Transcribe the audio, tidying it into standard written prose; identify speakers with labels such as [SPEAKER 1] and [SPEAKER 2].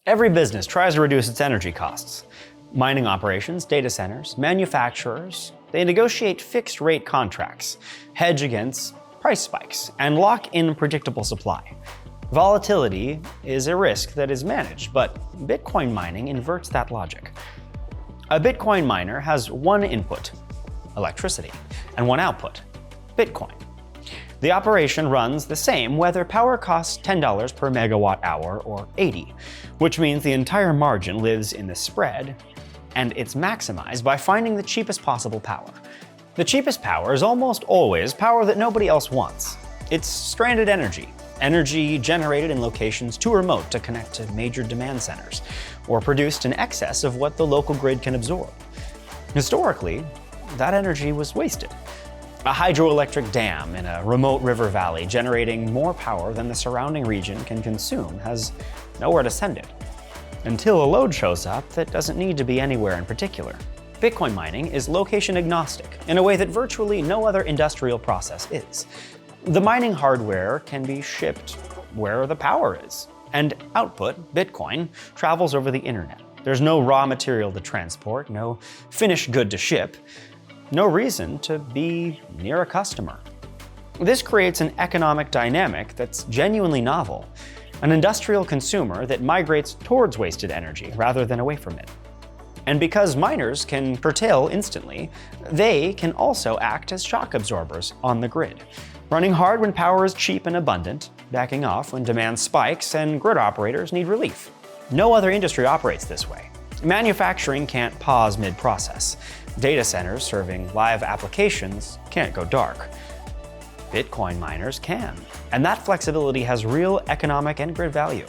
[SPEAKER 1] Every business tries to reduce its energy costs. Mining operations, data centers, manufacturers, they negotiate fixed-rate contracts, hedge against price spikes, and lock in predictable supply. Volatility is a risk that is managed, but Bitcoin mining inverts that logic. A Bitcoin miner has one input, electricity, and one output, Bitcoin. The operation runs the same whether power costs $10 per megawatt hour or 80, which means the entire margin lives in the spread, and it's maximized by finding the cheapest possible power. The cheapest power is almost always power that nobody else wants. It's stranded energy, energy generated in locations too remote to connect to major demand centers, or produced in excess of what the local grid can absorb. Historically, that energy was wasted. A hydroelectric dam in a remote river valley generating more power than the surrounding region can consume has nowhere to send it, until a load shows up that doesn't need to be anywhere in particular. Bitcoin mining is location agnostic in a way that virtually no other industrial process is. The mining hardware can be shipped where the power is, and output, Bitcoin, travels over the internet. There's no raw material to transport, no finished good to ship, no reason to be near a customer. This creates an economic dynamic that's genuinely novel, an industrial consumer that migrates towards wasted energy rather than away from it. And because miners can curtail instantly, they can also act as shock absorbers on the grid, running hard when power is cheap and abundant, backing off when demand spikes and grid operators need relief. No other industry operates this way. Manufacturing can't pause mid-process. Data centers serving live applications can't go dark. Bitcoin miners can, and that flexibility has real economic and grid value.